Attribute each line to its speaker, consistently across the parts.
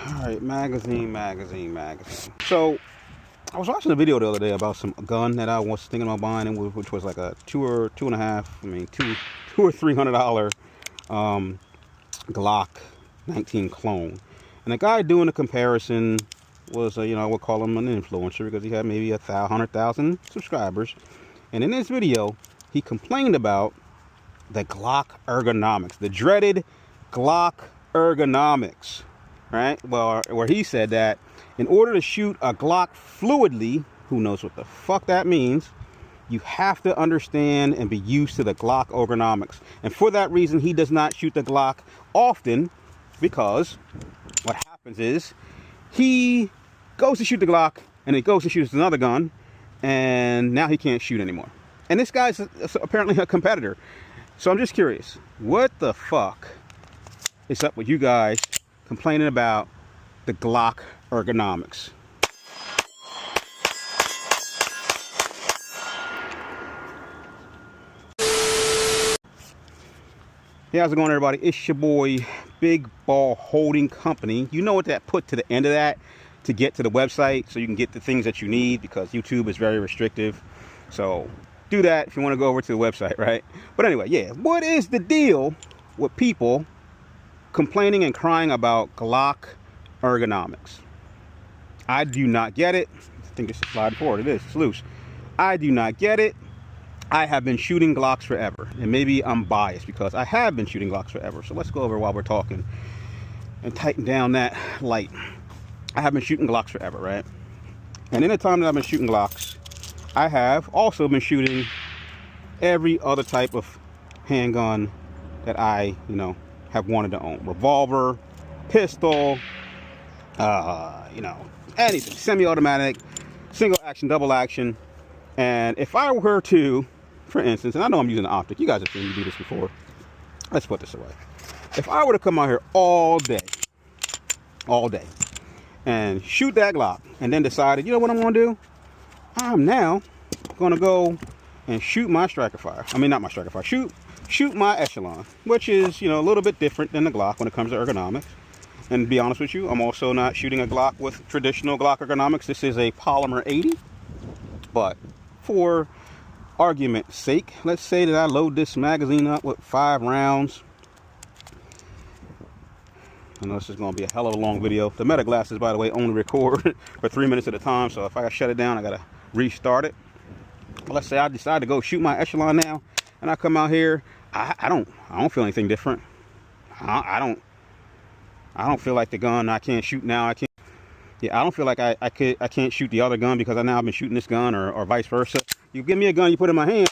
Speaker 1: Alright, magazine. So, I was watching a video the other day about some gun that I was thinking about buying, which was like a two or $300 Glock 19 clone. And the guy doing the comparison was, I would call him an influencer because he had maybe 100,000 subscribers. And in this video, he complained about the Glock ergonomics, the dreaded Glock ergonomics, right? Well, where he said that in order to shoot a Glock fluidly, who knows what the fuck that means, you have to understand and be used to the Glock ergonomics. And for that reason, he does not shoot the Glock often, because what happens is he goes to shoot the Glock and he goes to shoot another gun, and now he can't shoot anymore. And this guy's apparently a competitor. So I'm just curious, what the fuck is up with you guys complaining about the Glock ergonomics? Hey, how's it going, everybody? It's your boy, Big Ball Holding Company. You know what that put to the end of that to get to the website so you can get the things that you need, because YouTube is very restrictive. So do that if you want to go over to the website, right? But anyway, yeah, what is the deal with people complaining and crying about Glock ergonomics? I do not get it. I think this is sliding forward. It is. It's loose. I do not get it. I have been shooting Glocks forever, and maybe I'm biased because I have been shooting Glocks forever. So let's go over while we're talking and tighten down that light. I have been shooting Glocks forever, right? And in the time that I've been shooting Glocks, I have also been shooting every other type of handgun that I, have wanted to own. Revolver, pistol, anything. Semi-automatic, single action, double action. And if I were to, for instance, and I know I'm using the optic, you guys have seen me do this before. Let's put this away. If I were to come out here all day, and shoot that Glock, and then decided, you know what I'm going to do? I'm now going to go and shoot my striker fire. I mean, not my striker fire. Shoot my Echelon, which is, a little bit different than the Glock when it comes to ergonomics. And to be honest with you, I'm also not shooting a Glock with traditional Glock ergonomics. This is a polymer 80. But for argument's sake, let's say that I load this magazine up with 5 rounds. I know this is going to be a hell of a long video. The Meta glasses, by the way, only record for 3 minutes at a time. So if I shut it down, I got to restart it. But let's say I decide to go shoot my Echelon now, and I come out here. I don't feel anything different. I don't feel like the gun I can't shoot now. I don't feel like I can't shoot the other gun because I've been shooting this gun, or vice versa. You give me a gun, you put it in my hand,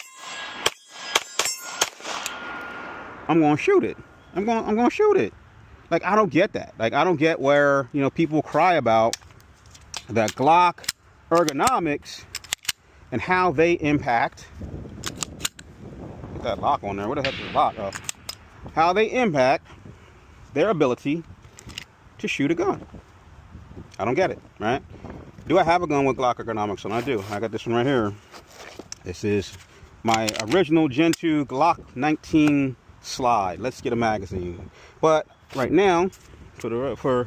Speaker 1: I'm going to shoot it. I'm going to shoot it. Like, I don't get that. Like, I don't get where, people cry about the Glock ergonomics and how they impact. Put that lock on there. What the heck is the lock? How they impact their ability to shoot a gun. I don't get it, right? Do I have a gun with Glock ergonomics? And I do. I got this one right here. This is my original Gen 2 Glock 19 slide. Let's get a magazine. But right now, for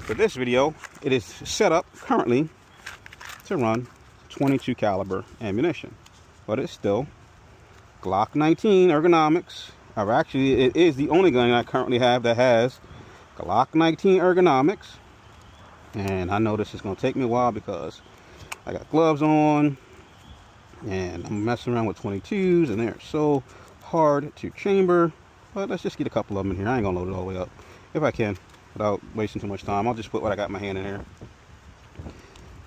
Speaker 1: this video, it is set up currently to run 22 caliber ammunition. But it's still Glock 19 ergonomics. It is the only gun I currently have that has Glock 19 ergonomics. And I know this is going to take me a while because I got gloves on and I'm messing around with 22s, and they're so hard to chamber. But let's just get a couple of them in here. I ain't going to load it all the way up. If I can, without wasting too much time, I'll just put what I got in my hand in here.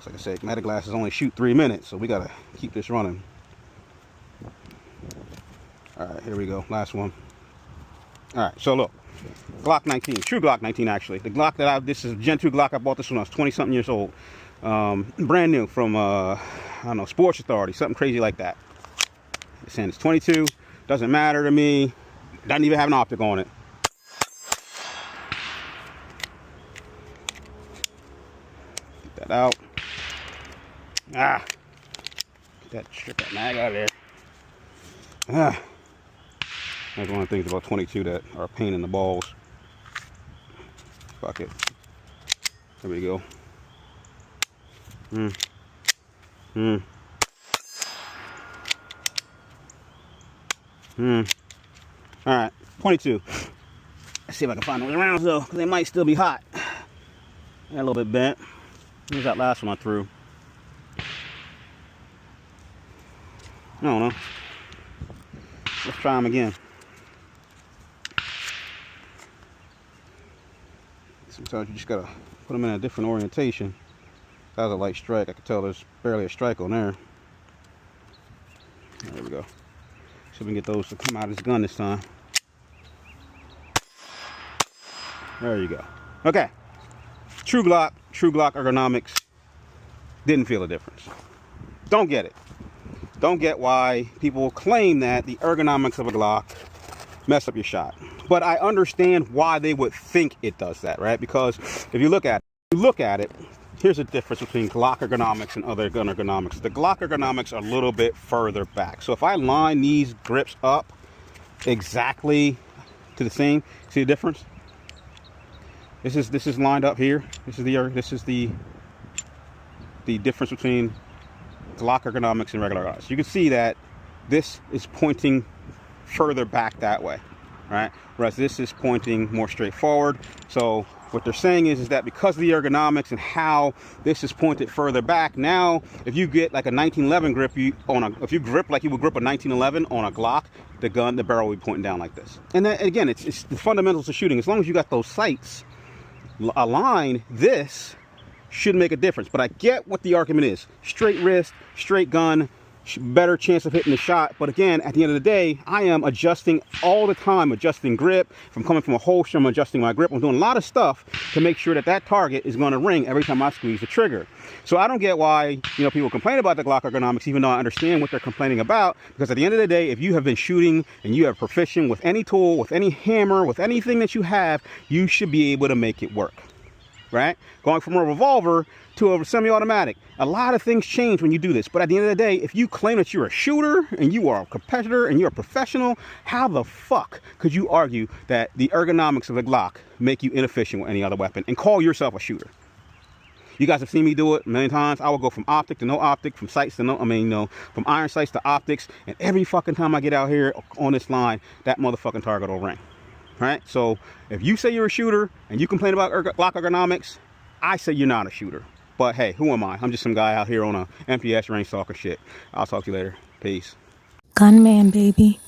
Speaker 1: Like I said, Meta glasses only shoot 3 minutes, so we got to keep this running. All right, here we go. Last one. All right, so look. Glock 19, true Glock 19 actually. The Glock that this is a Gen 2 Glock. I bought this when I was 20 something years old. Brand new from, I don't know, Sports Authority, something crazy like that. It's saying it's 22, doesn't matter to me. Doesn't even have an optic on it. Get that out. Strip that mag out of there. That's one of the things about 22 that are a pain in the balls. Fuck it. There we go. All right, 22. Let's see if I can find those rounds though, because they might still be hot. They're a little bit bent. Here's that last one I threw. I don't know. Let's try them again. Sometimes you just gotta put them in a different orientation. That was a light strike. I could tell there's barely a strike on there. There we go. See if we can get those to come out of this gun this time. There you go. Okay. True Glock ergonomics. Didn't feel a difference. Don't get it. Don't get why people claim that the ergonomics of a Glock mess up your shot. But I understand why they would think it does that, right? Because if you look at it, here's the difference between Glock ergonomics and other gun ergonomics. The Glock ergonomics are a little bit further back. So if I line these grips up exactly to the same, see the difference? This is lined up here. This is the difference between Glock ergonomics and regular ergonomics. You can see that this is pointing further back that way, right? Whereas this is pointing more straight forward. So what they're saying is that because of the ergonomics and how this is pointed further back, now if you get like a 1911 grip, if you grip like you would grip a 1911 on a Glock, the barrel will be pointing down like this. And then again, it's the fundamentals of shooting. As long as you got those sights aligned, this should make a difference. But I get what the argument is. Straight wrist, straight gun, better chance of hitting the shot. But again, at the end of the day, I am adjusting all the time, adjusting grip. If I'm coming from a holster, I'm adjusting my grip. I'm doing a lot of stuff to make sure that target is going to ring every time I squeeze the trigger. So I don't get why, people complain about the Glock ergonomics, even though I understand what they're complaining about. Because at the end of the day, if you have been shooting and you have proficient with any tool, with any hammer, with anything that you have, you should be able to make it work. Right? Going from a revolver to a semi-automatic. A lot of things change when you do this. But at the end of the day, if you claim that you're a shooter and you are a competitor and you're a professional, how the fuck could you argue that the ergonomics of the Glock make you inefficient with any other weapon and call yourself a shooter? You guys have seen me do it a million times. I will go from optic to no optic, from sights to no, from iron sights to optics. And every fucking time I get out here on this line, that motherfucking target will ring. Right? So if you say you're a shooter and you complain about Glock ergonomics, I say you're not a shooter. But hey, who am I? I'm just some guy out here on a MPS range talking shit. I'll talk to you later. Peace.
Speaker 2: Gunman, baby.